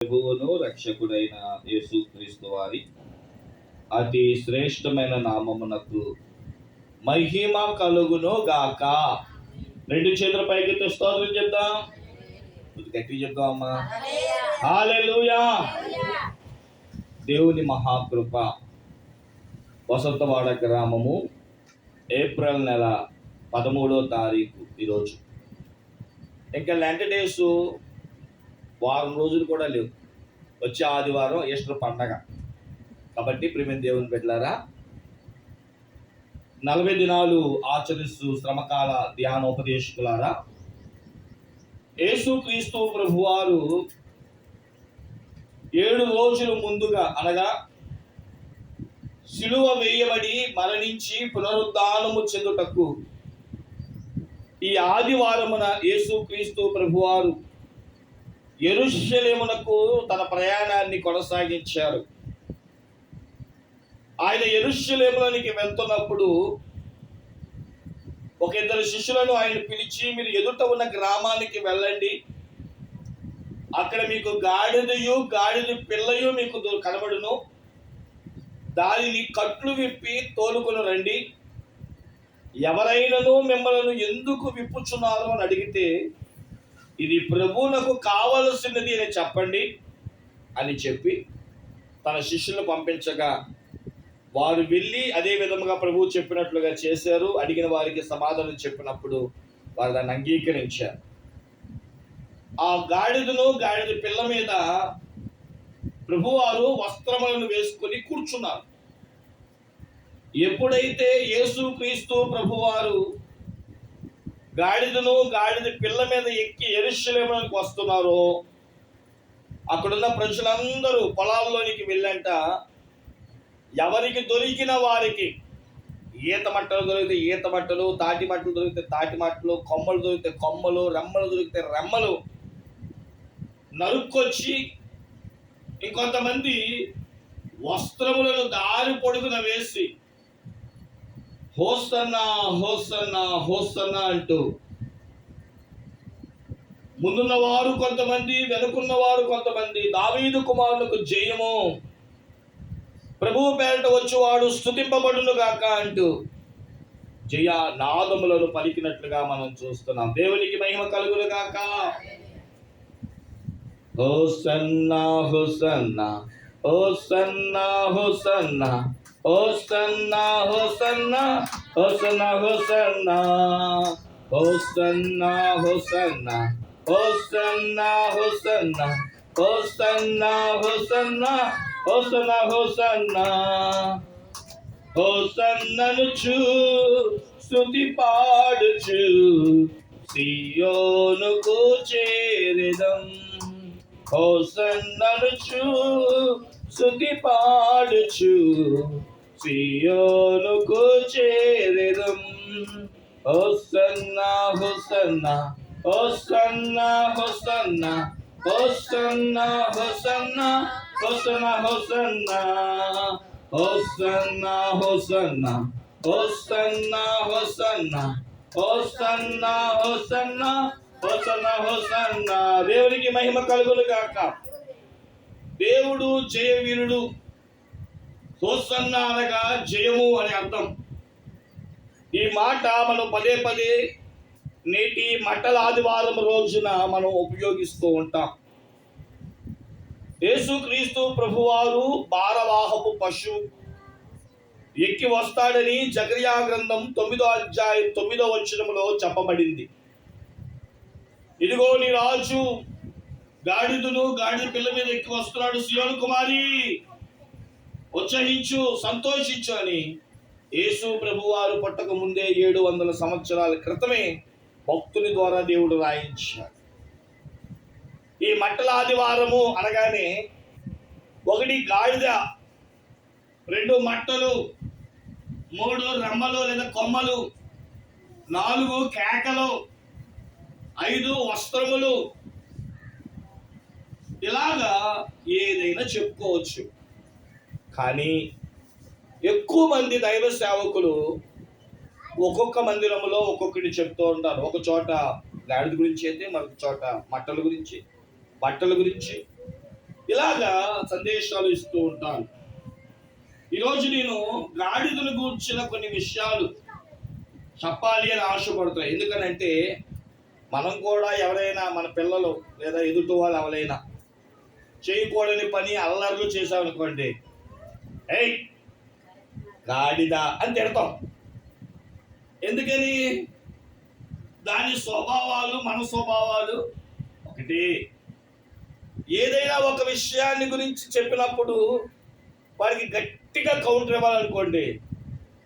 ప్రభువును రక్షకుడైన యేసుక్రీస్తు వారి అతి శ్రేష్టమైన నామమునకు మహిమ కలుగును గాక. రెండు చేతుల పైకి స్తోత్రం చెప్దాం, గట్టి చెప్దామా. హల్లెలూయా. దేవుని మహాకృప. వసంతవాడ గ్రామము, ఏప్రిల్ నెల 13వ తారీఖు ఈరోజు. ఇంకా లెంట్ డేస్ వారం రోజులు కూడా లేవు. వచ్చే ఆదివారం ఈస్టర్ పండగ. కాబట్టి ప్రియమైన దేవుని బిడ్డలారా, 40 దినాలు ఆచరిస్తూ శ్రమకాల ధ్యానోపదేశకులారా, యేసుక్రీస్తు ప్రభువారు 7 రోజులు ముందుగా, అనగా సిలువ వేయబడి మరణించి పునరుద్ధానము చెందుటకు ఈ ఆదివారమున యేసుక్రీస్తు ప్రభువారు యెరూషలేమునకు తన ప్రయాణాన్ని కొనసాగించారు. ఆయన యెరూషలేములోనికి వెళ్తున్నప్పుడు ఒక 2 శిష్యులను ఆయన పిలిచి, మీరు ఎదుట ఉన్న గ్రామానికి వెళ్ళండి, అక్కడ మీకు గాడిద పిల్లయు మీకు కనబడును, దానిని కట్లు విప్పి తోలుకొని రండి, ఎవరైనాను మిమ్మల్ని ఎందుకు విప్పుచున్నారో అని అడిగితే ఇది ప్రభువునకు కావలసినది అని చెప్పండి అని చెప్పి తన శిష్యులను పంపించగా వారు వెళ్ళి అదే విధముగా ప్రభువు చెప్పినట్లుగా చేశారు. అడిగిన వారికి సమాధానం చెప్పినప్పుడు వారు దాన్ని అంగీకరించారు. ఆ గాడిద పిల్ల మీద ప్రభువారు వస్త్రములను వేసుకొని కూర్చున్నారు. ఎప్పుడైతే యేసుక్రీస్తు ప్రభువారు గాడిద పిల్ల మీద ఎక్కి యెరూషలేములోకి వస్తున్నారో, అక్కడున్న ప్రజలందరూ పొలాల్లోనికి వెళ్ళంట ఎవరికి దొరికిన వారికి, ఈత మట్టలు దొరికితే ఈత మట్టలు, తాటి మట్టలు దొరికితే తాటి మట్టలు, కొమ్మలు దొరికితే కొమ్మలు, రెమ్మలు దొరికితే రెమ్మలు నరుక్కొచ్చి, ఇంకొంతమంది వస్త్రములను దారి పొడుగున వేసి హోసన్నా హోసన్నా హోసన్నా అంటూ, ముందున్న వారు కొంతమంది, వెనుకున్న వారు కొంతమంది, దావీదు కుమారులకు జయము, ప్రభువు పేరట వచ్చేవాడు స్తుతింపబడును గాక అంటూ జయ నాదములను పలికినట్లుగా మనం చూస్తున్నాం. దేవునికి మహిమ కలుగును గాక. హోసన్నా హోసన్నా హోసన్నా హోసన్నా హోసన్నా హోసన్నా హోసన్నా హోసన్నా హోసన్నా హోసన్నా హోసన్నా హోసన్నా హోసన్నా హోసన్నా హోసన్నా హోసన్నా హోసన్ననుచు స్తుతి పాడుచు సియోనుకు చేరెదం. హోసన్ననుచు స్తుతి పాడుచు సియోనుకు చేరెదం. హోసన్నా హోసన్నా హోసన్నా హోసన్నా హోసన్నా హోసన్నా హోసన్నా హోసన్నా హోసన్నా హోసన్నా హోసన్నా హోసన్నా హోసన్నా హోసన్నా హోసన్నా హోసన్నా. దేవునికి మహిమ కలుగును గాక. దేవుడు జయవీరుడు. హోసన్నా అనగా జయము అని అర్థం. ఈ మాట మనం పదే పదే నేటి మట్టల ఆదివారం రోజున మనం ఉపయోగిస్తూ ఉంటాం. యేసుక్రీస్తు ప్రభువారు భారవాహపు పశువు ఎక్కి వస్తాడని జకర్యా గ్రంథం 9వ అధ్యాయం 9వ వచనములో చెప్పబడింది. ఇదిగో నీ రాజు గాడిద పిల్ల మీద ఎక్కి వస్తున్నాడు, సియోను కుమారి ఉత్సహించు, సంతోషించు అని యేసు ప్రభువారు పుట్టక ముందే 700 సంవత్సరాల క్రితమే భక్తుని ద్వారా దేవుడు రాయించాడు. ఈ మట్టల ఆదివారము అనగానే 1 గాడిద, 2 మట్టలు, 3 రెమ్మలు లేదా కొమ్మలు, 4 కేకలు, 5 వస్త్రములు, ఇలాగా ఏదైనా చెప్పుకోవచ్చు. కానీ ఎక్కువ మంది దైవ సేవకులు ఒక్కొక్క మందిరంలో ఒక్కొక్కటి చెప్తూ ఉంటారు. ఒక చోట గాడిద గురించి అయితే, మరొక చోట మట్టల గురించి, బట్టల గురించి, ఇలాగా సందేశాలు ఇస్తూ ఉంటాను. ఈరోజు నేను గాడిదను గూర్చిన కొన్ని విషయాలు చెప్పాలి అని ఆశపడుతున్నాను. ఎందుకనంటే మనం కూడా ఎవరైనా మన పిల్లలు లేదా ఎదుటి వాళ్ళు ఎవరైనా చేయకూడని పని అల్లర్లు చేసామనుకోండి, ఏయ్ గాడిద అని తిడతాం. ఎందుకని? దాని స్వభావాలు మన స్వభావాలు ఒకటి. ఏదైనా ఒక విషయాన్ని గురించి చెప్పినప్పుడు వారికి గట్టిగా కౌంటర్ ఇవ్వాలనుకోండి,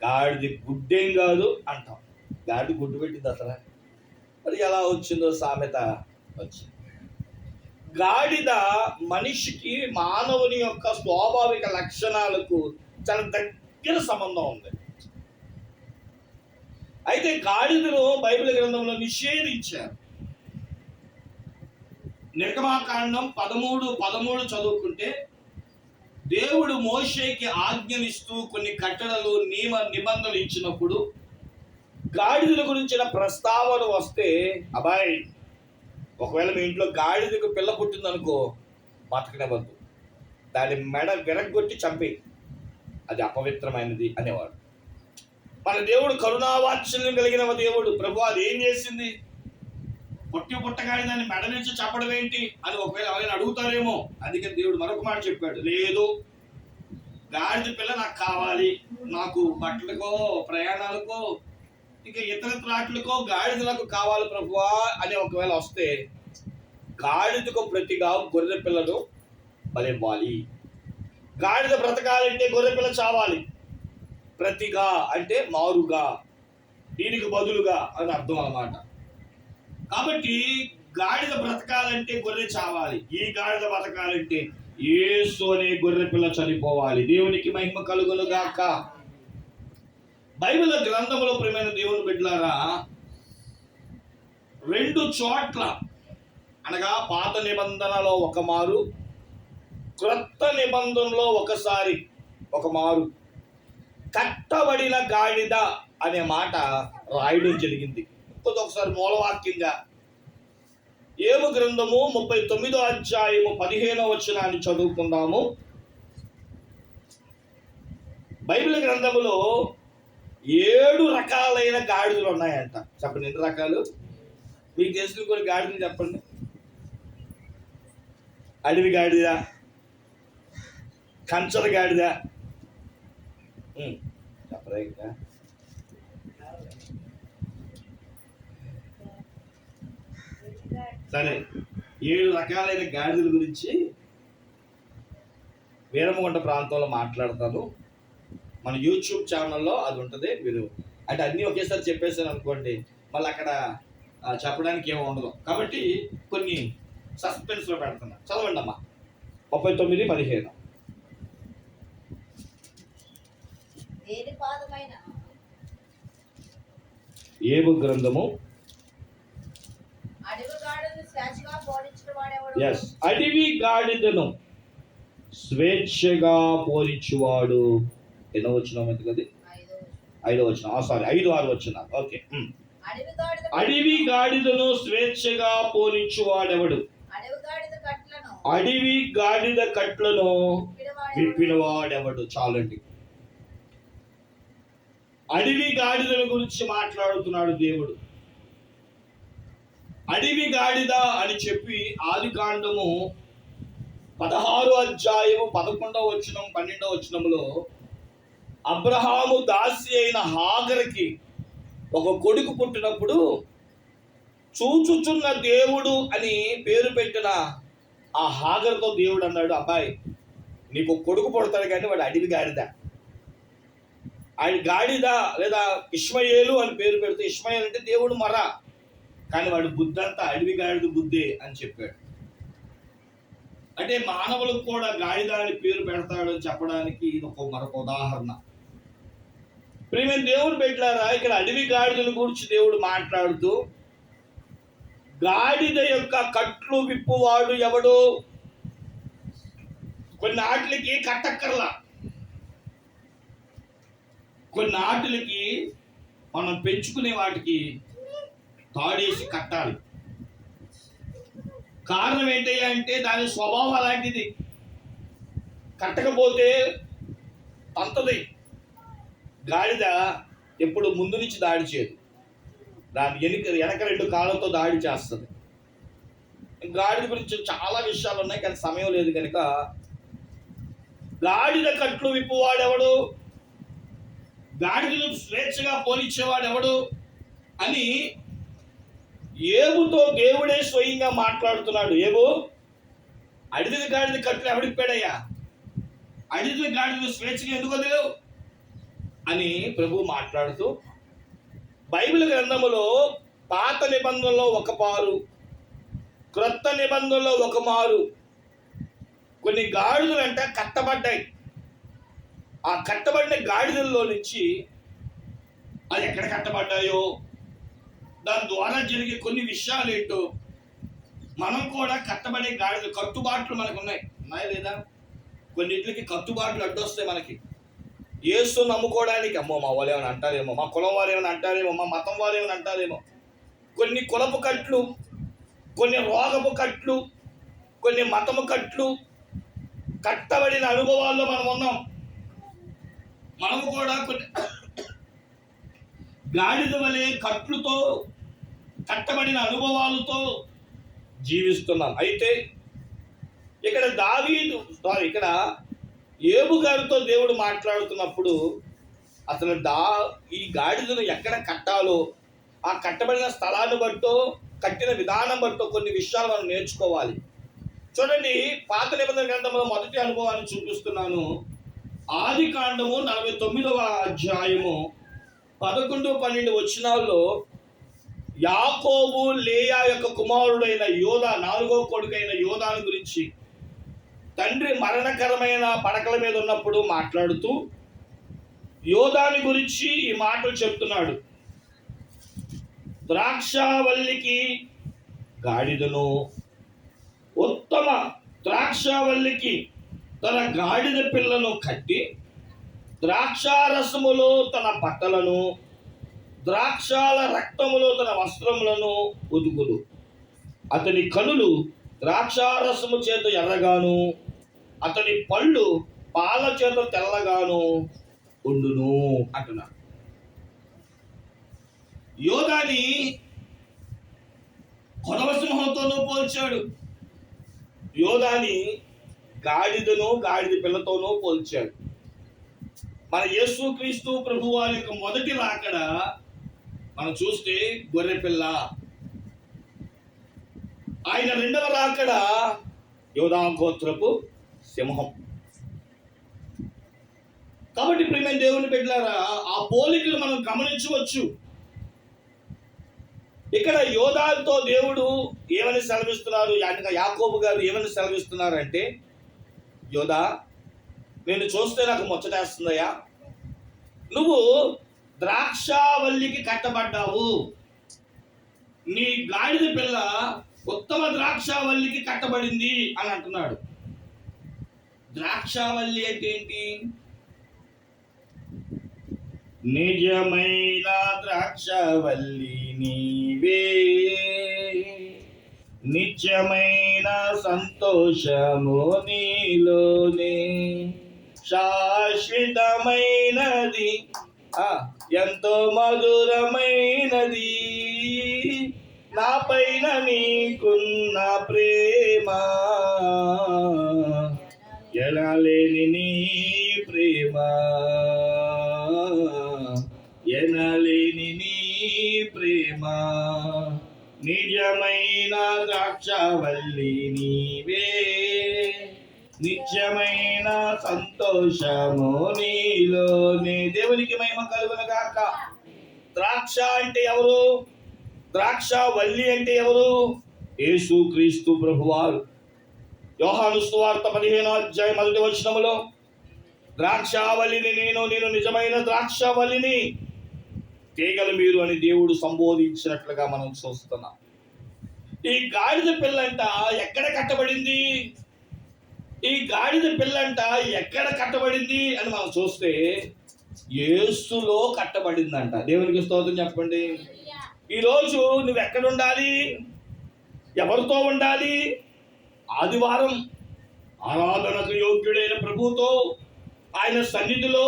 గాడిది గుడ్డేం కాదు అంటాం. గాడిది గుడ్డు పెట్టింది అసలు. మరి ఎలా వచ్చిందో సామెత వచ్చింది. గాడిద మనిషికి మానవుని యొక్క స్వాభావిక లక్షణాలకు చాలా దగ్గర సంబంధం ఉంది. అయితే గాడిదను బైబిల్ గ్రంథంలో నిషేధించారు. నిర్గమాకాండం 13:13 చదువుకుంటే దేవుడు మోషేకి ఆజ్ఞలిస్తూ కొన్ని కట్టడలు నిబంధనలు ఇచ్చినప్పుడు గాడిదల గురించిన ప్రస్తావన వస్తే, అబ్బాయి ఒకవేళ మీ ఇంట్లో గాడిదకు పిల్ల పుట్టిందనుకో, బతకనివ్వద్దు, దాని మెడ విరగ్గొట్టి చంపి, అది అపవిత్రమైనది అనేవాడు. మన దేవుడు కరుణావాత్సల్యం కలిగిన దేవుడు. ప్రభు అది ఏం చేసింది? పుట్టగానే దాన్ని మెడ నుంచి చంపడం ఏంటి అని ఒకవేళ ఎవరైనా అడుగుతారేమో. అందుకని దేవుడు మరొక మాట చెప్పాడు, లేదు గాడిద పిల్ల నాకు కావాలి, నాకు బట్టలకో ప్రయాణాలకో ఇంకా ఇతరత్ర వాటికో గాడిద నాకు కావాలి ప్రభువా అని ఒకవేళ వస్తే, గాడిదకు ప్రతిగా గొర్రె పిల్లను బలివ్వాలి. గాడిద బ్రతకాలంటే గొర్రె పిల్ల చావాలి. ప్రతిగా అంటే మారుగా, దీనికి బదులుగా అని అర్థం అన్నమాట. కాబట్టి గాడిద బ్రతకాలంటే గొర్రె చావాలి. ఈ గాడిద బ్రతకాలంటే యేసు అనే గొర్రె పిల్ల చనిపోవాలి. దేవునికి మహిమ కలుగును గాక. బైబిల్ గ్రంథంలో ప్రియమైన దేవుని బిడ్డలారా, 2 చోట్ల అనగా పాత నిబంధనలో ఒక మారు, క్రొత్త నిబంధనలో ఒకసారి ఒక మారు కట్టబడిన గాడిద అనే మాట రాయడం జరిగింది. ఒకసారి మూలవాక్యంగా యోబు గ్రంథము 39వ అధ్యాయము 15వ వచనాన్ని చదువుకుందాము. బైబిల్ గ్రంథములో 7 రకాలైన గాడిదలు ఉన్నాయంట. చెప్పండి, ఎన్ని రకాలు? మీకు తెలిసిన కొన్ని గాడిదలు చెప్పండి. అడవి గాడిద, కంచర గాడిద, చెప్పరా ఇంకా? సరే, 7 రకాలైన గాడిదల గురించి వీరమగుంట ప్రాంతంలో మాట్లాడతాను. మన యూట్యూబ్ ఛానల్లో అది ఉంటుంది. మీరు అంటే అన్నీ ఒకేసారి చెప్పేసాను అనుకోండి, మళ్ళీ అక్కడ చెప్పడానికి ఏమో ఉండదు. కాబట్టి కొన్ని సస్పెన్స్లో పెడుతున్నా. చదవండి అమ్మా. 39:15. యోబు గ్రంథము అడవి గాడిదను స్వేచ్ఛగా పోనిచ్చువాడు. ఎన్నో వచ్చిన అది 5వ వచనం. 5-6 వచనాలు. ఓకే. అడవి గాడిదను స్వేచ్ఛగా పోనిచ్చువాడెవడు? అడవి గాడిద కట్లను విప్పినవాడెవడు? చాలండి. అడవి గాడిదల గురించి మాట్లాడుతున్నాడు దేవుడు. అడవి గాడిద అని చెప్పి ఆదికాండము 16వ అధ్యాయము 11వ వచనం 12వ వచనంలో అబ్రహాము దాసి అయిన హాగరుకి ఒక కొడుకు పుట్టినప్పుడు చూచుచున్న దేవుడు అని పేరు పెట్టిన ఆ హాగరుతో దేవుడు అన్నాడు, అబ్బాయి నీకు కొడుకు పుడతాడు కానీ వాడు అడవి గాడిద. ఆయన గాడిద లేదా ఇష్మాయేలు అని పేరు పెడితే, ఇష్మాయేలు అంటే దేవుడు మర, కానీ వాడు బుద్ధి అంతా అడవి గాడిద బుద్ధే అని చెప్పాడు. అంటే మానవులకు కూడా గాడిద అని పేరు పెడతాడు అని చెప్పడానికి ఇది మరొక ఉదాహరణ. ప్రియమైన దేవుడు పెట్టారా, ఇక్కడ అడవి గాడిదల గురించి దేవుడు మాట్లాడుతూ, గాడిద యొక్క కట్లు విప్పువాడు ఎవడు? కొన్ని ఆటలకి కట్టక్కర్లా, కొన్ని ఆటలకి మనం పెంచుకునే వాటికి తాడేసి కట్టాలి. కారణం ఏంటయ్యా అంటే దాని స్వభావం అలాంటిది. కట్టకపోతే తంతది. గాడిద ఎప్పుడు ముందు నుంచి దాడి చేయదు, దాని వెనక రెండు కాళ్ళతో దాడి చేస్తుంది. గాడిద గురించి చాలా విషయాలు ఉన్నాయి, కానీ సమయం లేదు కనుక, గాడిద కట్లు విప్పువాడెవడు, గాడిదను స్వేచ్ఛగా పోనిచ్చేవాడెవడు అని ఏబుతో దేవుడే స్వయంగా మాట్లాడుతున్నాడు. ఏబు, అడిదిన గాడిద కట్లు ఎవడిప్పాడయ్యా, అడిదిన గాడిద స్వేచ్ఛగా ఎందుకు వదిలేవు అని ప్రభు మాట్లాడుతూ, బైబిల్ గ్రంథములో పాత నిబంధనలో ఒక పారు, క్రొత్త నిబంధనలో ఒక మారు కొన్ని గాడిదలంట కట్టబడ్డాయి. ఆ కట్టబడిన గాడిదల్లో నుంచి అది ఎక్కడ కట్టబడ్డాయో, దాని ద్వారా జరిగే కొన్ని విషయాలు ఏంటో, మనం కూడా కట్టబడే గాడిద కట్టుబాట్లు మనకు ఉన్నాయి లేదా? కొన్నింటికి కట్టుబాట్లు అడ్డొస్తాయి మనకి. యేసు నమ్ముకోవడానికి అమ్మో మా వాళ్ళు ఏమైనా అంటారేమో, మా కులం వారు ఏమైనా అంటారేమో, మా మతం వారు ఏమైనా అంటారేమో, కొన్ని కులపు కట్లు, కొన్ని రోగపు కట్లు, కొన్ని మతము కట్లు, కట్టబడిన అనుభవాల్లో మనం ఉన్నాం. మనము కూడా కొన్ని గాడిద వలె కట్లుతో కట్టబడిన అనుభవాలతో జీవిస్తున్నాం. అయితే ఇక్కడ ఏబు గారితో దేవుడు మాట్లాడుతున్నప్పుడు అసలు ఈ గాడిదను ఎక్కడ కట్టాలో, ఆ కట్టబడిన స్థలాన్ని బట్టో, కట్టిన విధానం బట్టో కొన్ని విషయాలు మనం నేర్చుకోవాలి. చూడండి, పాత నిబంధన గ్రంథంలో మొదటి అనుభవాన్ని చూపిస్తున్నాను. ఆది కాండము 49వ అధ్యాయము 11-12 వచనాల్లో యాకోబు లేయా యొక్క కుమారుడైన యోధా, 4వ కొడుకైన యోధాను గురించి తండ్రి మరణకరమైన పడకల మీద ఉన్నప్పుడు మాట్లాడుతూ యోధాని గురించి ఈ మాటలు చెప్తున్నాడు. ద్రాక్షావల్లికి గాడిదను, ఉత్తమ ద్రాక్షావల్లికి తన గాడిద పిల్లను కట్టి, ద్రాక్షారసములో తన బట్టలను, ద్రాక్షాల రక్తములో తన వస్త్రములను ఉదుగుడు. అతని కనులు ద్రాక్షారసము చేత ఎర్రగాను, అతని పళ్ళు పాల చేత తెల్లగాను ఉండును అంటున్నాడు. యోధాని కొడవసింహంతోనూ పోల్చాడు, యోధాని గాడిదను గాడిద పిల్లతోనూ పోల్చాడు. మన యేసుక్రీస్తు ప్రభు వారి యొక్క మొదటి రాకడ మనం చూస్తే గొర్రె పిల్ల, ఆయన రెండవ రాకడ యోధా గోత్రపు సింహం. కాబట్టి ప్రియమైన దేవుని బిడ్డలారా, ఆ పోలికలు మనం గమనించవచ్చు. ఇక్కడ యోధాతో దేవుడు ఏమని సెలవిస్తున్నారు, యాకోబు గారు ఏమని సెలవిస్తున్నారంటే, యోధా, నేను చూస్తే నాకు ముచ్చటేస్తుందయ్యా, నువ్వు ద్రాక్షావల్లికి కట్టబడ్డావు, నీ గాడిద పిల్ల ఉత్తమ ద్రాక్షావల్లికి కట్టబడింది అని అంటున్నాడు. ద్రాక్షావల్లి అంటే ఏంటి? నిజమైన ద్రాక్షావల్లి నీవే, నిత్యమైన సంతోషము నీలోనే, శాశ్వతమైనది ఎంతో మధురమైనది, నా పైన నీకున్న ప్రేమ, ఎనలేని నీ ప్రేమ, ఎనలేని నీ ప్రేమ, నిజమైన ద్రాక్షావల్లి నీవే, నిత్యమైన సంతోషము నీలోనే. దేవునికి మహిమ కలుగునుగాక. ద్రాక్ష అంటే ఎవరు? ద్రాక్షావల్లి అంటే ఎవరు? యేసుక్రీస్తు ప్రభువారు. యోహాను సువార్త 15వ అధ్యాయం 1వ వచనములో ద్రాక్షావల్లిని నేను నిజమైన ద్రాక్షావల్లిని, తీగలు మీరు అని దేవుడు సంబోధించినట్లుగా మనం చూస్తున్నాం. ఈ గాడిద పిల్లంట ఎక్కడ కట్టబడింది? ఈ గాడిద పిల్లంట ఎక్కడ కట్టబడింది అని మనం చూస్తే యేసులో కట్టబడిందంట. దేవునికి స్తోత్రం చెప్పండి. ఈరోజు నువ్వు ఎక్కడ ఉండాలి? ఎవరితో ఉండాలి? ఆదివారం ఆరాధనకు యోగ్యుడైన ప్రభువుతో, ఆయన సన్నిధిలో,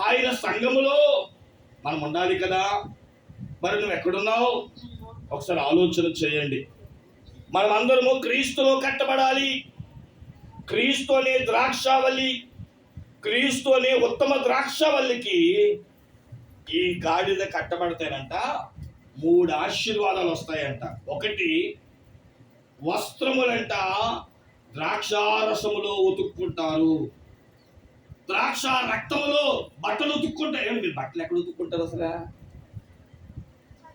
ఆయన సంఘములో మనం ఉండాలి కదా. మరి నువ్వు ఎక్కడున్నావు? ఒకసారి ఆలోచన చేయండి. మనం అందరము క్రీస్తులో కట్టబడాలి. క్రీస్తు అనే ద్రాక్షావల్లి, క్రీస్తు అనే ఉత్తమ ద్రాక్షావల్లికి ఈ గాడిద కట్టబడతాయంట 3 ఆశీర్వాదాలు వస్తాయంట. ఒకటి, వస్త్రములంట ద్రాక్షారసములో ఉతుక్కుంటారు. ద్రాక్ష రక్తములో బట్టలు ఉతుక్కుంటారు. మీరు బట్టలు ఎక్కడ ఉతుక్కుంటారు అసలు?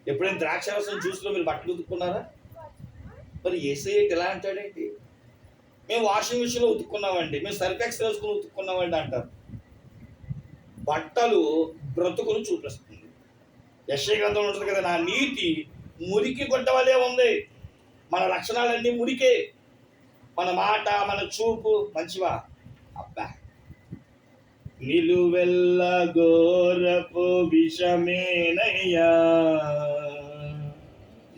ఎప్పుడైనా ద్రాక్షారసం జ్యూస్లో మీరు బట్టలు ఉతుక్కున్నారా? మరి యేసయ్య ఎలా అంటాడేంటి? మేము వాషింగ్ మిషన్లో ఉతుక్కున్నామండి, మేము సర్ఫెక్స్ వేసుకుని ఉతుక్కున్నామండి అంటారు. బట్టలు బ్రతుకును చూపిస్తుంది. యెషయా గ్రంథంలో ఉంటుంది కదా, నా నీతి మురికి గుడ్డ వలె ఉంది. మన లక్షణాలన్నీ మురికే. మన మాట, మన చూపు మంచివా? అబ్బా, నిలువెల్ల ఘోరపు విషమేనయ్యా,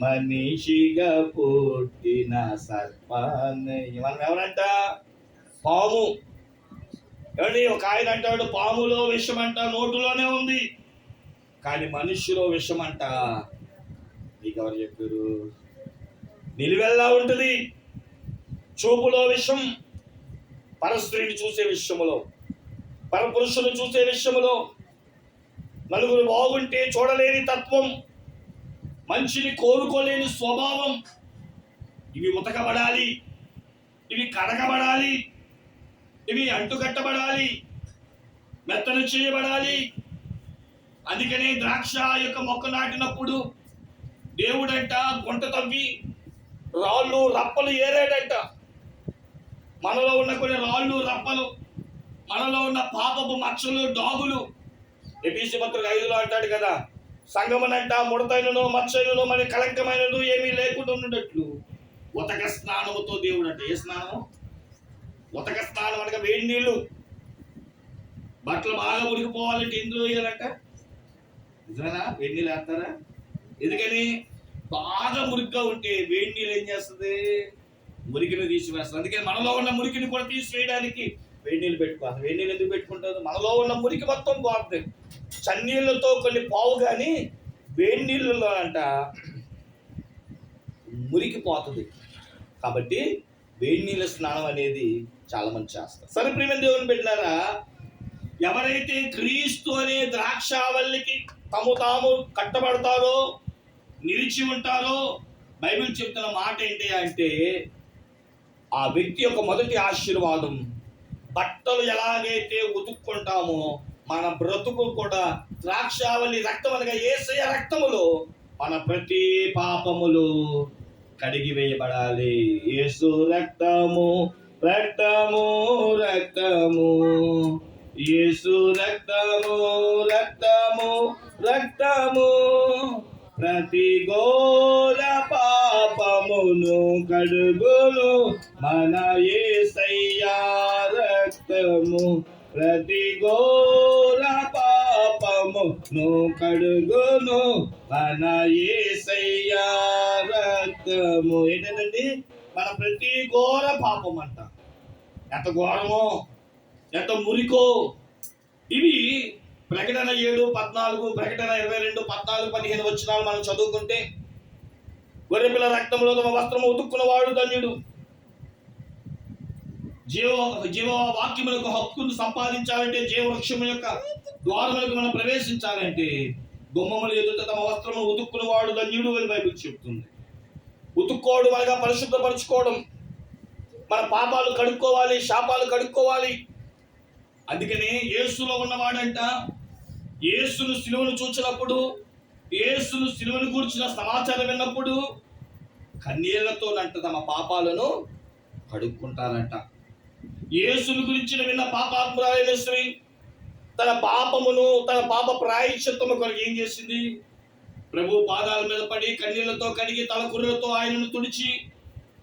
మనిషిగా పుట్టిన సర్పాన్నయ్య. మనం ఎవరంట? పాము. ఏమండి, ఒక ఆయన అంటాడు పాములో విషం అంట నోటులోనే ఉంది, కానీ మనుష్యులో విషం అంట. మీకు ఎవరు చెప్పారు? నిలువెల్లా ఉంటుంది. చూపులో విషం, పరస్త్రీని చూసే విషయములో, పరపురుషులు చూసే విషయములో, నలుగురు బాగుంటే చూడలేని తత్వం, మంచిని కోరుకోలేని స్వభావం, ఇవి ఉతకబడాలి, ఇవి కడగబడాలి, ఇవి అంటుకట్టబడాలి, మెత్తలు చేయబడాలి. అందుకనే ద్రాక్ష యొక్క మొక్క నాటినప్పుడు దేవుడంట గుంట తవ్వి రాళ్ళు రప్పలు ఏరాడంట. మనలో ఉన్న కొన్ని రాళ్ళు రప్పలు, మనలో ఉన్న పాపపు మచ్చలు, డాగులు. ఎఫెసీ పత్రిక 5లో అంటాడు కదా, సంగమనంట ముడతైనను మచ్చైనను మరి కళంకమైనను ఏమీ లేకుండా ఉన్నట్లు ఉతక స్నానముతో దేవుడు అంటే. ఏ స్నానం? ఉతక స్నానం అనగా వేడి నీళ్ళు. బట్టలు బాగా ఉడికిపోవాలంటే ఎందులో వేయాలంట? నిజమేనా? వేడి నీళ్ళు వేస్తారా? ఎందుకని? బాగా మురికిగా ఉంటే వేడి నీళ్ళు ఏం చేస్తుంది? మురికిని తీసివేస్తుంది. అందుకని మనలో ఉన్న మురికిని కూడా తీసివేయడానికి వేడి నీళ్ళు పెట్టుకోవాలి. వేడి నీళ్ళు ఎందుకు పెట్టుకుంటారు? మనలో ఉన్న మురికి మొత్తం పోతుంది. చన్నీళ్ళతో కొన్ని పోవు, కానీ వేడి నీళ్ళలో అంట మురికి పోతుంది. కాబట్టి వేడి నీళ్ళ స్నానం అనేది చాలా మంది చేస్తారు. సరే ప్రియమైన దేవుని బిడ్డలారా, ఎవరైతే క్రీస్తు అనే ద్రాక్షావల్లికి తాము కట్టబడతారో, నిలిచి ఉంటారో, బైబిల్ చెప్తున్న మాట ఏంటి అంటే, ఆ వ్యక్తి యొక్క మొదటి ఆశీర్వాదం, బట్టలు ఎలాగైతే ఉతుక్కుంటామో మన బ్రతుకు కూడా ద్రాక్షావల్లి రక్తం అనగా యేసయ్య రక్తములో మన ప్రతి పాపములు కడిగి వేయబడాలి. యేసు రక్తము రక్తము రక్తము, యేసు రక్తము రక్తము రక్తము, ప్రతి ఘోర పాపమును కడుగును మన యేసయ్య రక్తము. ప్రతి ఘోర పాపమును కడుగును మన యేసయ్య రక్తము. ఏంటండి? మన ప్రతి ఘోర పాపం అంట. ఎంత ఘోరమో, ఎంత మురికో. ఇవి ప్రకటన 7:14, ప్రకటన 22:14-15 వచనాలు మనం చదువుకుంటే, గొర్రెపిల్ల రక్తంలో తమ వస్త్రము ఉతుక్కున్నవాడు ధన్యుడు, జీవ వాక్యములకు హక్కును సంపాదించాలంటే, జీవవృక్షము యొక్క ద్వారములకు మనం ప్రవేశించాలంటే గుమ్మముల ఎదుట తమ వస్త్రము ఉతుక్కున్నవాడు ధన్యుడు అని బైబిల్ చెప్తుంది. ఉతుక్కోవడం అనగా పరిశుద్ధపరచుకోవడం. మన పాపాలు కడుక్కోవాలి, శాపాలు కడుక్కోవాలి. అందుకని యేసులో ఉన్నవాడంట యేసును సిలువను చూచినప్పుడు, యేసును సిలువను కూర్చిన సమాచారం విన్నప్పుడు కన్నీళ్లతోనంట తమ పాపాలను కడుక్కుంటారంట. యేసును గురించిన విన్న పాపాత్మురాలైన స్త్రీ తన పాపమును, తన పాప ప్రాయశ్చిత్తము కొరకు ఏం చేసింది? ప్రభు పాదాల మీద పడి కన్నీళ్లతో కడిగి తల కుర్రలతో ఆయనను తుడిచి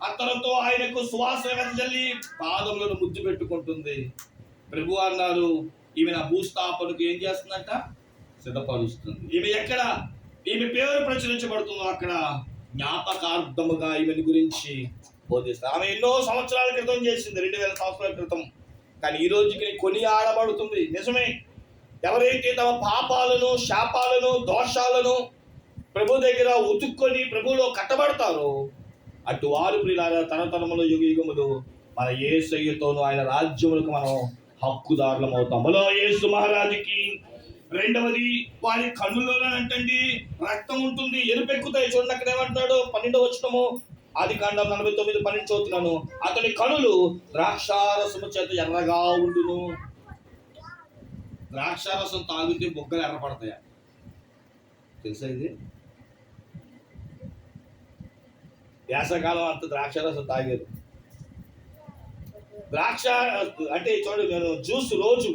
అత్తలతో ఆయనకు సువాసన వెదజల్లి పాదములను ముద్దు పెట్టుకుంటుంది. ప్రభు అన్నారు, ఈమె నా భూస్థాపనకు ఏం చేస్తుందంట? సిద్ధపరుస్తుంది. ఈమె ఎక్కడ ఈమె పేరు ప్రచురించబడుతుందో అక్కడ జ్ఞాపకార్థముగా ఈమెను గురించి బోధిస్తారు. ఆమె ఎన్నో సంవత్సరాల క్రితం చేసింది, 2000 సంవత్సరాల క్రితం. కానీ ఈ రోజుకి కొని ఆడబడుతుంది. నిజమే. ఎవరైతే తమ పాపాలను, శాపాలను, దోషాలను ప్రభు దగ్గర ఉతుక్కొని ప్రభువులో కట్టబడతారో అటు వారు ప్రియులారా తరతరములు యుగ యుగములు మన యేసయ్యతోను ఆయన రాజ్యములకు మనం హక్కుదారులం అవుతాం. బలో యేసు మహారాజుకి. రెండవది, వారి కన్నులోనంటండి రక్తం ఉంటుంది, ఎరుపెక్కుతాయి. చూడండి అక్కడ ఏమంటున్నాడు 12వ వచనము, ఆదికాండం 49:12 చదువుతున్నాను. అతని కనులు ద్రాక్షారసము చేత ఎర్రగా ఉండును. ద్రాక్షారసం తాగితే బొగ్గలు ఎర్రపడతాయా? తెలుసా ఇది? వేసవకాలం అంత ద్రాక్షారసం తాగేది. ద్రాక్ష అంటే చూడండి, నేను జ్యూస్ రోజు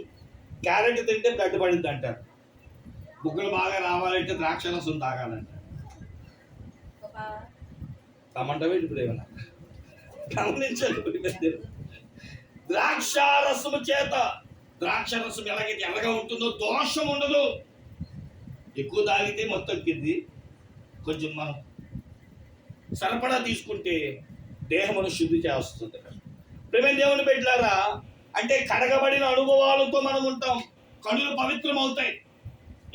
క్యారెట్ తింటే బ్లడ్ పడింది అంటారు. బుగ్గలు బాగా రావాలంటే ద్రాక్షారసం తాగాలంట. టమాటా ఇప్పుడు ఏమన్నా గమనించండి. ద్రాక్షారసము చేత, ద్రాక్షారసం ఎలాగైతే ఎలాగా ఉంటుందో దోషం ఉండదు. ఎక్కువ తాగితే మొత్తం కింది, కొంచెం మనం సరఫరా తీసుకుంటే దేహమును శుద్ధి చేస్తుంది. ప్రేమ దేవుని బిడ్డలారా, అంటే కడగబడిన అనుభవాలతో మనం ఉంటాం, కనులు పవిత్రం అవుతాయి.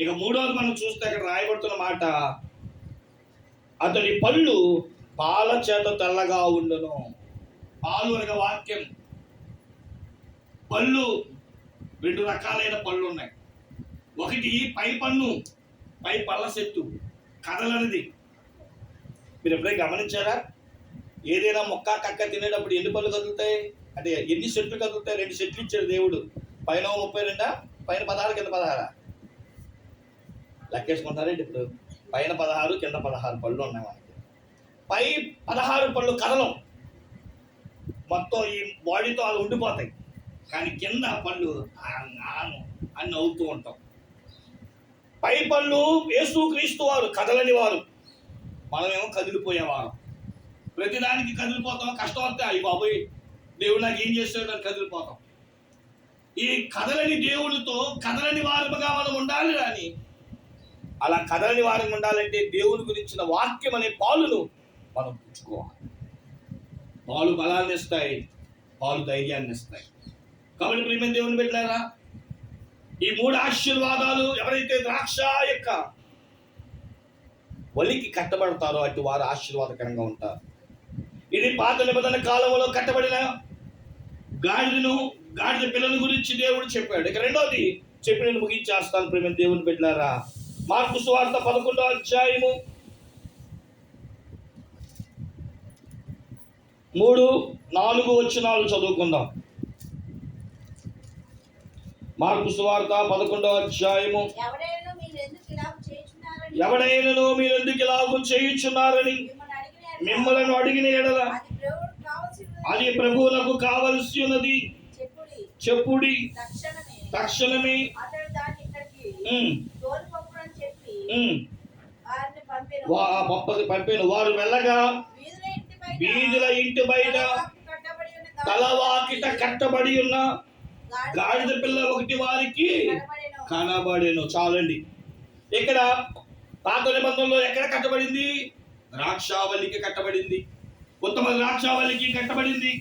ఇక మూడవది మనం చూస్తే అక్కడ రాయబడుతున్న మాట, అతని పళ్ళు పాల చేత తెల్లగా ఉండును. పాలు అనగా వాక్యం. పళ్ళు 2 రకాలైన పళ్ళు ఉన్నాయి. ఒకటి పై పన్ను, పై పళ్ళ సెట్టు కదలనిది. మీరు ఎప్పుడైనా గమనించారా? ఏదైనా మొక్క కక్క తినేటప్పుడు ఎన్ని పళ్ళు కదులుతాయి? అంటే ఎన్ని సెట్లు కదులుతాయి? 2 సెట్లు ఇచ్చాడు దేవుడు. పైన 32, పైన 16, కింద 16. లెక్కేసుకుంటారండి. ఇప్పుడు పైన 16, కింద 16 పళ్ళు ఉన్నాయి మనకి. పై 16 పళ్ళు కదలం, మొత్తం ఈ బాడీతో అవి ఉండిపోతాయి. కానీ కింద పళ్ళు అన్ని అవుతూ ఉంటాం. పై పళ్ళు యేసు క్రీస్తు వారు కదలని వారు, మనమేమో కదిలిపోయేవారు. ప్రతిదానికి కదిలిపోతాం. కష్టం వస్తే అయ్యి బాబోయ్ దేవుడు నాకు ఏం చేస్తాడు అని కదిలిపోతాం. ఈ కదలని దేవుడితో కదలని వారుగా మనం ఉండాలి. కానీ అలా కదలని వారంగా ఉండాలంటే దేవుని గురించిన వాక్యం అనే పాలును మనం పుచ్చుకోవాలి. పాలు బలాన్ని ఇస్తాయి, పాలు ధైర్యాన్ని ఇస్తాయి. కాబట్టి ప్రేమ దేవుని బిడ్డలారా, ఈ 3 ఆశీర్వాదాలు ఎవరైతే ద్రాక్ష యొక్క వలికి కట్టబడతారో అటు వారు ఆశీర్వాదకరంగా ఉంటారు. ఇది పాత నిబంధన కాలంలో కట్టబడిన గాడిద పిల్లల గురించి దేవుడు చెప్పాడు. ఇక రెండోది చెప్పి నేను ముగించేస్తాను ప్రేమ దేవుని బిడ్డలారా. మార్కు సువార్త 11వ అధ్యాయము 3-4 వచనాలు చదువుకుందాం. మార్కు సువార్త 11వ అధ్యాయము, ఎవడైనను మీరెందుకు ఇలాగు చేయుచున్నారని మిమ్మలను అడిగిన ఎడల అది ప్రభువులకు కావలసి ఉన్నది చెప్పుడి, తక్షణమే పంపాను. వారు వెళ్ళగా వీధుల ఇంటి బయట తలవాకిట కట్టబడి ఉన్న గాడిద పిల్ల ఒకటి వారికి కనబడెను. చాలండి. ఇక్కడ పాత నిబంధనలో ఎక్కడ కట్టబడింది? ద్రాక్షావల్లికి కట్టబడింది. ఉత్తమ ద్రాక్షావల్లికి కట్టబడింది.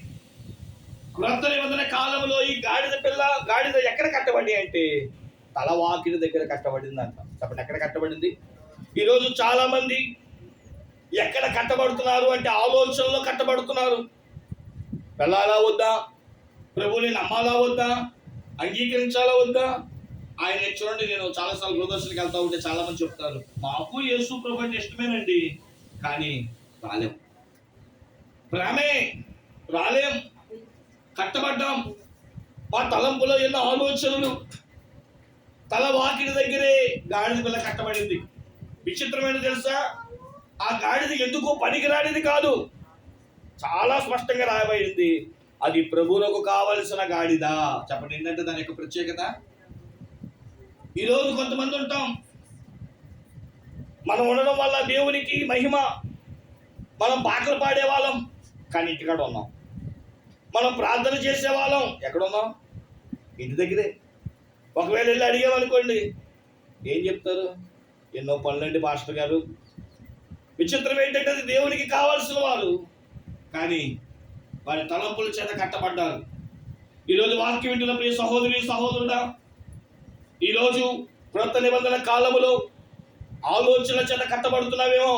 క్రొత్త నిబంధన కాలంలో ఈ గాడిద ఎక్కడ కట్టబడి అంటే తలవాకిడి దగ్గర కట్టబడింది అంట. చెప్పండి, ఎక్కడ కట్టబడింది? ఈరోజు చాలా మంది ఎక్కడ కట్టబడుతున్నారు అంటే ఆలోచనలో కట్టబడుతున్నారు. వెళ్ళాలా వద్దా, ప్రభువుని నమ్మాలా వద్దా, అంగీకరించాలా వద్దా? ఆయన చూడండి, నేను చాలాసార్లు గృహదర్శనకి వెళ్తా ఉంటే చాలా మంది చెప్తారు, మాకు యేసు ప్రభు అంటే ఇష్టమేనండి, కానీ రాలేం, ప్రేమే రాలేం, కట్టబడ్డాం. మా తలంపులో ఎన్నో ఆలోచనలు. తల వాకిడి దగ్గరే గాడిద పిల్ల కట్టబడింది. విచిత్రమైన తెలుసా, ఆ గాడిద ఎందుకు పనికిరానిది కాదు, చాలా స్పష్టంగా రాయబడింది, అది ప్రభువులకు కావలసిన గాడిద. చెప్పండి, ఏంటంటే దాని యొక్క ప్రత్యేకత. ఈరోజు కొంతమంది ఉంటాం, మనం ఉండడం వల్ల దేవునికి మహిమ, మనం పాటలు పాడేవాళ్ళం కానీ ఇంటికాడ ఉన్నాం, మనం ప్రార్థన చేసేవాళ్ళం ఎక్కడున్నాం? ఇంటి దగ్గరే. ఒకవేళ వెళ్ళి అడిగామనుకోండి, ఏం చెప్తారు? ఎన్నో పనులండి పాస్టర్ గారు. విచిత్రం ఏంటంటే అది దేవునికి కావాల్సిన వారు, కానీ వారి తలంపుల చేత కట్టబడ్డారు. ఈరోజు వాక్యం వింటున్న ప్రియ సహోదరి సహోదరుడా, ఈరోజు క్రొత్త నిబంధన కాలములో ఆలోచనల చేత కట్టబడుతున్నావేమో.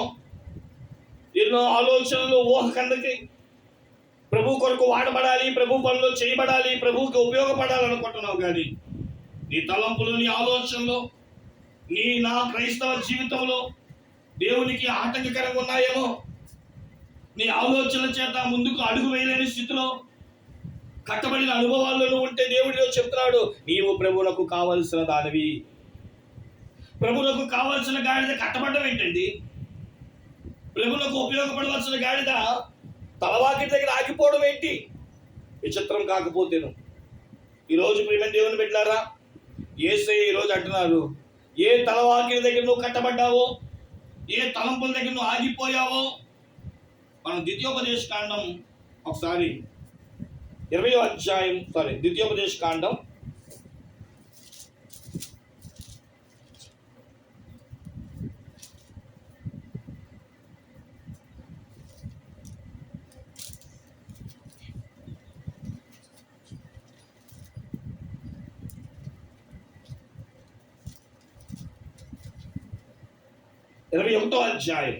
ఎన్నో ఆలోచనలు ఊహ కందకి ప్రభు కొరకు వాడబడాలి, ప్రభు పనిలో చేయబడాలి, ప్రభువుకి ఉపయోగపడాలనుకుంటున్నావు. కానీ నీ తలంపులు, నీ ఆలోచనలు, నా క్రైస్తవ జీవితంలో దేవునికి ఆటంకకరంగా ఉన్నాయేమో. నీ ఆలోచనల చేత ముందుకు అడుగు వేయలేని స్థితిలో కట్టబడిన అనుభవాల్లో ఉంటే దేవుడిలో చెప్తున్నాడు, నీవు ప్రభువులకు కావలసిన దానివి. ప్రభువులకు కావలసిన గాడిద కట్టబడ్డం ఏంటండి? ప్రభువులకు ఉపయోగపడవలసిన గాడిద తలవాకి దగ్గర ఆగిపోవడం ఏంటి? విచిత్రం కాకపోతేను. ఈరోజు ప్రియమైన దేవుని బిడ్డలారా, యేసయ్య ఈరోజు అంటున్నారు, ఏ తలవాకి దగ్గర నువ్వు కట్టబడ్డావో, ఏ తలంపుల దగ్గర నువ్వు ఆగిపోయావో. మనం ద్వితీయోపదేశ కాండం ఒకసారి 20వ అధ్యాయం ద్వితీయోపదేశ కాండం 21వ అధ్యాయం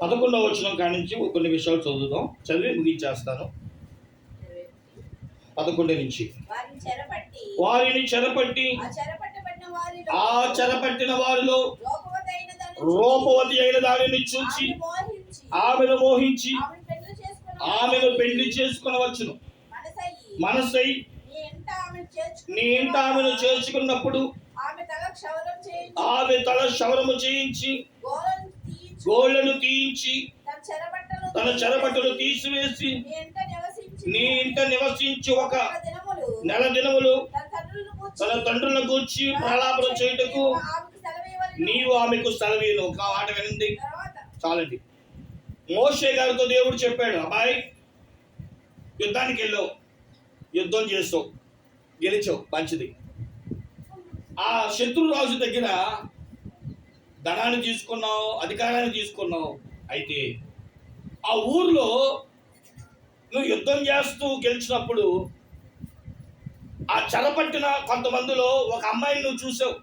11వ వచనం కాడి నుంచి కొన్ని విషయాలు చదువుదాం. చదివి ముగించేస్తాను. 11 నుంచి. వారిని చెరపట్టి ఆ చెరపట్టిన వారిలో రూపవతి అయిన దానిని చూచి ఆమెను మోహించి ఆమెను పెళ్లి చేసుకొనవచ్చును. మనసై నీ ఇంట ఆమెను చేర్చుకున్నప్పుడు ఆమె తల క్షవరము చేయించి గోళ్లను తీయించి తన చెరబట్టలు తీసివేసి నీ ఇంట నివసించి ఒక నెల దినములు తన తండ్రుల గూర్చి ప్రలాపన చేయుటకు నీవు ఆమెకు సెలవీను. ఒక మాట వినండి చాలండి. మోషే గారితో దేవుడు చెప్పాడు, అబ్బాయి యుద్ధానికి వెళ్ళావు, యుద్ధం చేస్తావు, గెలిచావు, మంచిది. ఆ శత్రు రాజు దగ్గర ధనాన్ని తీసుకున్నావు, అధికారాన్ని తీసుకున్నావు. అయితే ఆ ఊర్లో నువ్వు యుద్ధం చేస్తూ గెలిచినప్పుడు ఆ చెరపట్టిన కొంతమందిలో ఒక అమ్మాయిని నువ్వు చూసావు.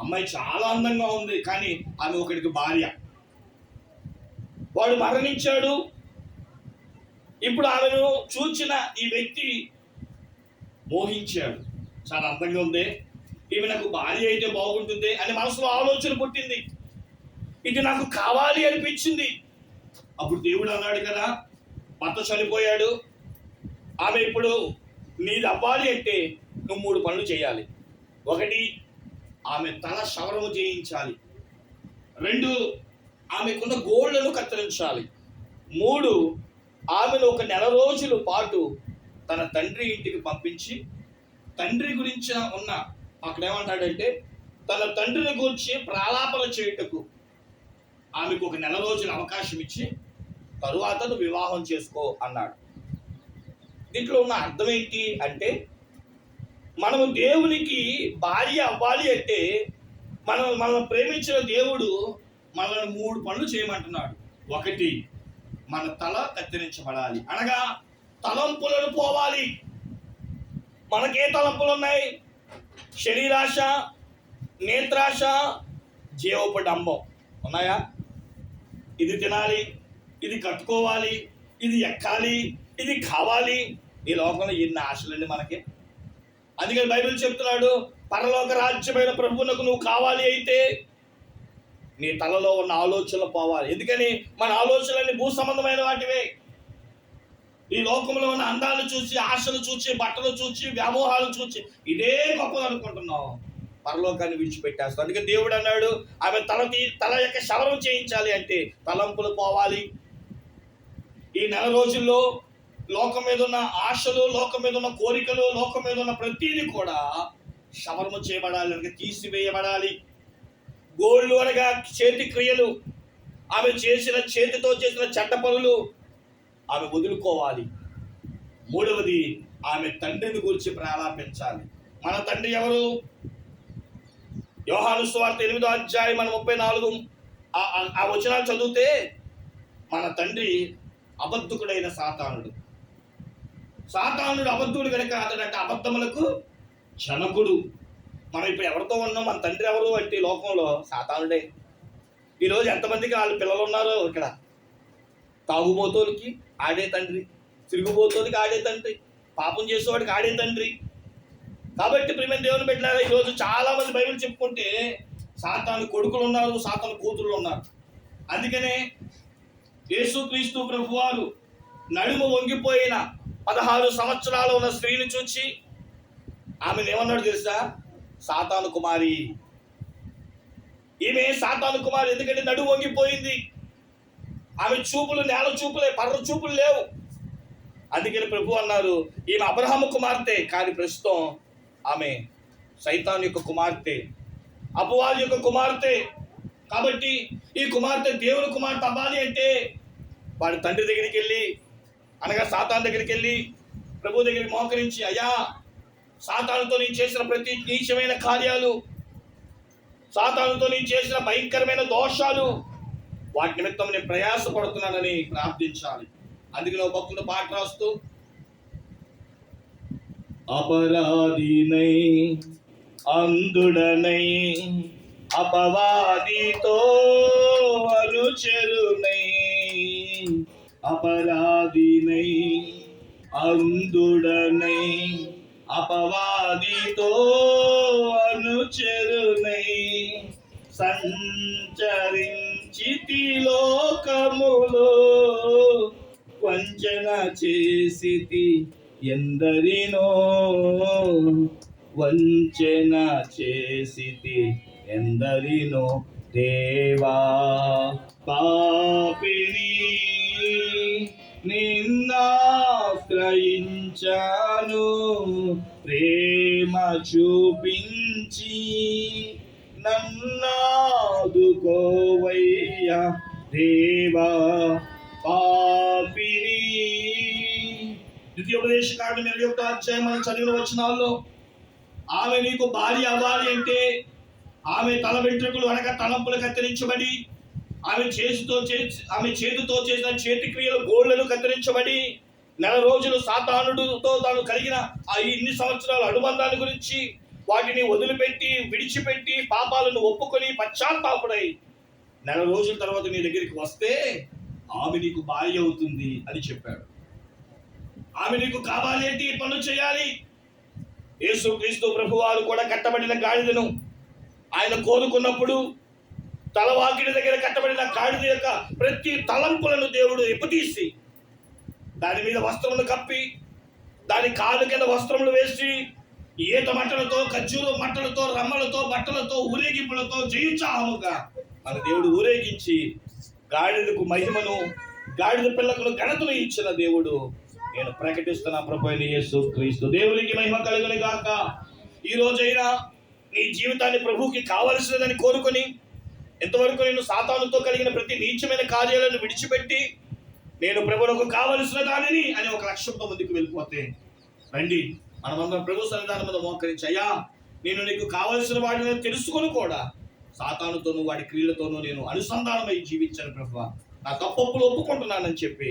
అమ్మాయి చాలా అందంగా ఉంది, కానీ ఆమె ఒకడికి భార్య. వాడు మరణించాడు. ఇప్పుడు ఆమెను చూచిన ఈ వ్యక్తి మోహించాడు. చాలా అందంగా ఉంది, ఈమె నాకు భార్య అయితే బాగుంటుంది అని మనసులో ఆలోచన పుట్టింది. ఇది నాకు కావాలి అనిపించింది. అప్పుడు దేవుడు అన్నాడు కదా, భర్త చనిపోయాడు, ఆమె ఇప్పుడు నీది అవ్వాలి అంటే నువ్వు 3 పనులు చేయాలి. 1, ఆమె తల క్షవరము చేయించాలి. 2, ఆమెకున్న గోళ్లను కత్తిరించాలి. 3, ఆమెను ఒక నెల రోజుల పాటు తన తండ్రి ఇంటికి పంపించి తండ్రి గురించి ఉన్న అక్కడ ఏమంటాడంటే తన తండ్రిని గురించి ప్రాలాపన చేయుటకు ఆమెకు ఒక నెల రోజుల అవకాశం ఇచ్చి తరువాత నువ్వు వివాహం చేసుకో అన్నాడు. దీంట్లో ఉన్న అర్థం ఏంటి అంటే, మనము దేవునికి భార్య అవ్వాలి అంటే మనం ప్రేమించిన దేవుడు మనల్ని 3 పనులు చేయమంటున్నాడు. 1, మన తల కత్తిరించబడాలి, అనగా తలంపులను పోవాలి. మనకే తలంపులు ఉన్నాయి? శరీరాశ, నేత్రాశ, జీవోపడంబం ఉన్నాయా? ఇది తినాలి, ఇది కట్టుకోవాలి, ఇది ఎక్కాలి, ఇది కావాలి. ఈ లోకంలో ఎన్ని ఆశలండి మనకి. అందుకని బైబిల్ చెప్తున్నాడు, పరలోక రాజ్యమైన ప్రభువునకు నువ్వు కావాలి అయితే నీ తలలో ఉన్న ఆలోచనలు పోవాలి. ఎందుకని మన ఆలోచనలన్నీ భూ సంబంధమైన వాటివే. ఈ లోకంలో ఉన్న అందాలు చూసి, ఆశలు చూసి, బట్టలు చూసి, వ్యామోహాలు చూసి ఇదే గొప్పది అనుకుంటున్నావు, పరలోకాన్ని విడిచిపెట్టేస్తావు. అందుకే దేవుడు అన్నాడు, ఆమె తల యొక్క క్షవరం చేయించాలి అంటే తలంపులు పోవాలి. ఈ నెల రోజుల్లో లోకం మీద ఉన్న ఆశలు, లోకం మీద ఉన్న కోరికలు, లోకం మీద ఉన్న ప్రతీది కూడా క్షవరము చేయబడాలి, అనగా తీసివేయబడాలి. గోళ్ళు అనగా చేతి క్రియలు, ఆమె చేతితో చేసిన చెడ్డ పనులు ఆమె వదులుకోవాలి. 3వది, ఆమె తండ్రిని గురించి ప్రాలాపించాలి. మన తండ్రి ఎవరు? యోహాను సువార్త 8వ అధ్యాయం 34 ఆ వచనాలు చదివితే మన తండ్రి అబద్ధకుడైన సాతానుడు. సాతానుడు అబద్ధుడు కనుక అతడంటే అబద్ధములకు జనకుడు. మనం ఇప్పుడు ఎవరితో ఉన్నాం? మన తండ్రి ఎవరు అంటే లోకంలో సాతానుడే. ఈరోజు ఎంతమందికి వాళ్ళ పిల్లలు ఉన్నారో ఇక్కడ. తాగుబోతోలికి ఆడే తండ్రి, తిరుగుబోతోలికి ఆడే తండ్రి, పాపం చేసేవాడికి ఆడే తండ్రి. కాబట్టి ప్రియమైన దేవుని బిడ్డలారా, ఈరోజు చాలా మంది బైబిల్ చెప్పుకుంటే సాతాను కొడుకులు ఉన్నారు, సాతాను కూతుళ్ళు ఉన్నారు. అందుకనే యేసుక్రీస్తు ప్రభువారు నడుము వంగిపోయిన 16 సంవత్సరాలు ఉన్న స్త్రీని చూచి ఆమెను ఏమన్నాడు తెలుసా? సాతాను కుమారి. ఈమె సాతాను కుమారి, ఎందుకంటే నడుము వంగిపోయింది. ఆమె చూపులు నేల చూపులే, పర్ర చూపులు లేవు. అందుకని ప్రభు అన్నారు, ఈమె అబ్రహాము కుమార్తె, కానీ ప్రస్తుతం ఆమె సైతాను యొక్క కుమార్తె, అపవాది యొక్క కుమార్తె. కాబట్టి ఈ కుమార్తె దేవుని కుమార్తె అవ్వాలి అంటే వాడి తండ్రి దగ్గరికి వెళ్ళి, అనగా సాతాను దగ్గరికి వెళ్ళి ప్రభు దగ్గరికి మోకరించి, అయ్యా, సాతానుతో నేను చేసిన ప్రతి నీచమైన కార్యాలు, సాతానుతో నేను చేసిన భయంకరమైన దోషాలు, వాటి నిమిత్తం నేను ప్రయాసపడుతున్నానని ప్రార్థించాలి. అందుకే నువ్వు భక్తుడు పాట రాస్తూ, అపరాధినై అందుడనై అపవాదితో అనుచరునై, అపరాధినై అందుడనై అపవాదితో అనుచరునై సంచరించితి లోకములో, వంచన చేసితి ఎందరినో, వంచన చేసితి ఎందరినో, దేవా పాపిని నిన్నాశ్రయించాను, ప్రేమ చూపించి నన్నాదుకోవయ్యా, దేవా పాపిని. ద్వితీయోపదేశకాండం 21వ అధ్యాయం మనం చదివిన వచనాల్లో, ఆమె నీకు భార్య అవ్వాలి అంటే ఆమె తల వెంట్రుకలు అనగా తలంపులు కత్తిరించబడి, ఆమె చేతితో చేసిన చేతి క్రియలు గోళ్లను కత్తిరించబడి, నెల రోజులు సాతానుడితో తాను కలిగిన ఆ ఇన్ని సంవత్సరాల అనుబంధాల గురించి వాటిని వదిలిపెట్టి విడిచిపెట్టి పాపాలను ఒప్పుకొని పశ్చాత్తాపుడై నెల రోజుల తర్వాత నీ దగ్గరికి వస్తే ఆమె నీకు భార్య అవుతుంది అని చెప్పాడు. ఆమె నీకు కావాలి అంటే ఈ పనులు చేయాలి. యేసుక్రీస్తు ప్రభువారు కూడా కట్టబడిన గాడిదను ఆయన కోరుకున్నప్పుడు తలవాకిడి దగ్గర కట్టబడిన గాడిద యొక్క ప్రతి తలంపులను దేవుడు ఎప్పుతీసి దాని మీద వస్త్రములు కప్పి, దాని కాలు కింద వస్త్రములు వేసి, ఈత మట్టలతో, ఖర్జూర మట్టలతో, రమ్మలతో, బట్టలతో, ఊరేగింపులతో జయించాముగా మన దేవుడు ఊరేగించి గాడిదకు మహిమను, గాడిద పిల్లకును ఘనతను ఇచ్చిన దేవుడు. నేను ప్రకటిస్తున్న ప్రభు అయిన యేసుక్రీస్తు దేవునికి మహిమ కలుగును గాక. ఈ రోజైనా నీ జీవితాన్ని ప్రభువుకి కావలసినదని కోరుకొని, ఎంతవరకు నేను సాతానుతో కలిగిన ప్రతి నీచమైన కార్యాలను విడిచిపెట్టి నేను ప్రభువుకు కావలసిన దానిని అని ఒక లక్ష్యంతో ముందుకు వెళ్ళిపోతే, రండి మనమందరం ప్రభు సన్నిధానం మీద మోకరించి, అయ్యా, నేను నీకు కావలసిన వాడిని తెలుసుకొని కూడా సాతానుతోనూ వాడి క్రియలతోనూ నేను అనుసంధానమై జీవించాను ప్రభువా, నా తప్పులు ఒప్పుకుంటున్నానని చెప్పి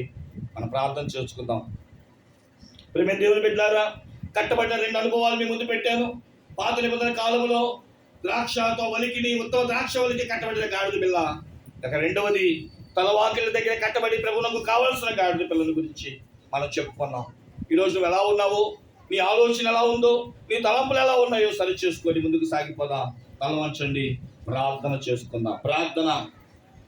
మనం ప్రార్థన చేసుకుందాం. ప్రియమైన దేవుని బిడ్డలారా, కట్టబడిన 2 అనుభవాలు మీ ముందు పెట్టాను. పాత నిబంధన కాలంలో ద్రాక్షతో వలికిని, ఉత్తమ ద్రాక్ష వలికి కట్టబడిన గాడిద పిల్ల. ఇక రెండవది తలవాకిల దగ్గర కట్టబడి ప్రభువునకు కావలసిన గాడిద పిల్లల గురించి మనం చెప్పుకున్నాం. ఈరోజు నువ్వు ఎలా ఉన్నావో, నీ ఆలోచన ఎలా ఉందో, నీ తలంపులు ఎలా ఉన్నాయో సరి చేసుకొని ముందుకు సాగిపోదాం. తల వంచండి, ప్రార్థన చేసుకుందాం. ప్రార్థన.